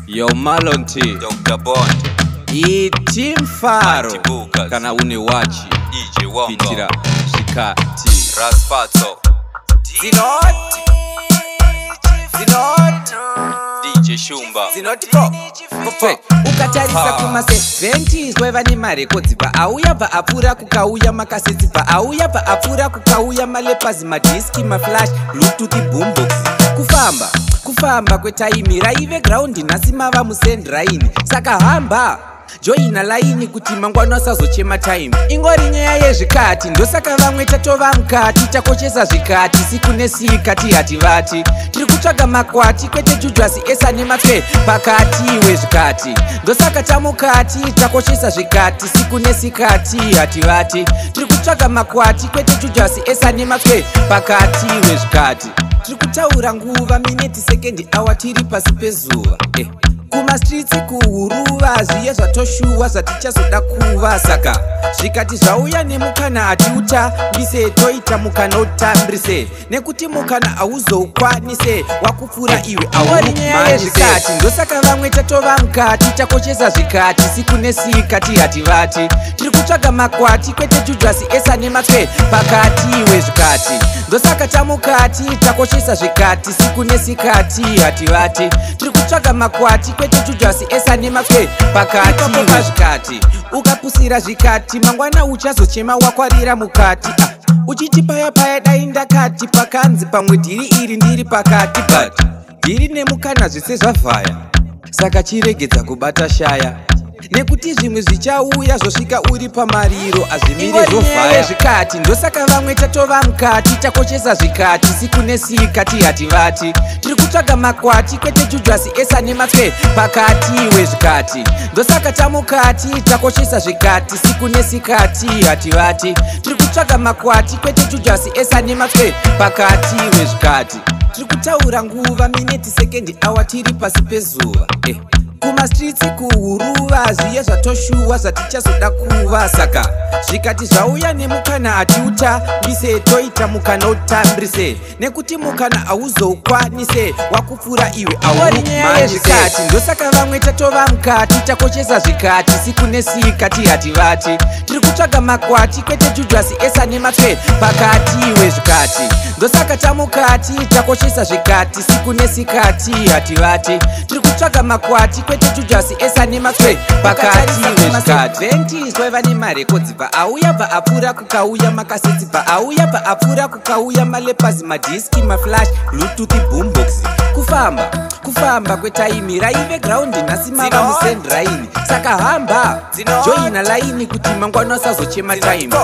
Yo Malonti, Dr. Bond, Team Faro, kana une wachi, DJ Wongo, Pitira, Shikati, Raspato, Zinot, DJ Shumba, Zinotiko, ukatarisa kuma 70s weva ni marekodzi pa auya pa apura kukauya makasetsi pa auya pa apura kukauya malepazi madiski maflash bluetooth boombox kufamba kwetaimi raive ground nhasi mava musendraini saka hamba joina laini kuti mangwana asazochema time ingori nyaya yezvikati ndosaka vamwe tatova mukati takochesa zvikati siku nesikati hativati tiri kutsvaga makwati kwete jujwasi esa nematswe pakati wezvikati ndosaka tamukati takochesa zvikati siku nesikati hativati tiri kutsvaga makwati kwete jujwasi esa nematswe pakati wezvikati tiri kutaura nguva mineti sekendi awa tiri pasi pezuva kumastritsi kuhuruva zviye zvatoshuwa zvatichazoda kuva saka zvikati zvauya nemukana hatiutambise toita mukana utambise nekuti mukana hauzokwanise wakupfuura iwe aurinyayezvikati ndosaka vamwe tatova mukati takochesa zvikati siku nesikati hativati tiri kutsvaga makwati kwete jujwasi esa nematswe pakati wezvikati ndosaka tamukati takochesa zvikati siku nesikati hativati tiri kutsvaga makwati kwete jujwasi esa nematswe pakati wezvikati ukapusira zvikati mangwana uchazochema wakwarira mukati uchiti paya dai ndakati pakanzi pamwe dhiri iri ndiri pakati but dhiri nemukana zvese zvavhaya saka chiregedza kubata shaya nekuti zvimwe zvichauya zvosvika uri pamariro azvimire zvovhaya zvikati ndosaka vamwe tatova mukati takochesa zvikati siku nesikati hativati tiri kutsvaga makwati kwete jujwasi esa nematswe pakati wezvikati ndosaka tamukati takochesa zvikati siku nesikati hativati tiri kutsvaga makwati kwete jujwasi esa nematswe pakati wezvikati tiri kutaura nguva mineti sekendi awa tiri pasi pezuva kumastritsi kuhuruva zviye zvatoshuwa zvatichazoda kuva saka zvikati zvauya nemukana hatiutambise toita mukana utambise nekuti mukana hauzokwanise wakupfuura iwe aurinyayezvikati ndosaka vamwe tatova mukati takochesa zvikati siku nesikati hativati tiri kutsvaga makwati kwete jujwasi esa nematswe pakati wezvikati ndosaka tamukati takochesa zvikati siku nesikati hativati tiri kutsvaga makwati kwete jujwasi esa nematswe pakati wezvikati 20s weva nemarekodzi pa auya pa apura kukauya makasetsi pa auya pa apura kukauya malepazi madiski maflash bluetooth boombox kufamba kwetaimi raive ground nhasi mava musendraini saka hamba joina laini kuti mangwana asazochema time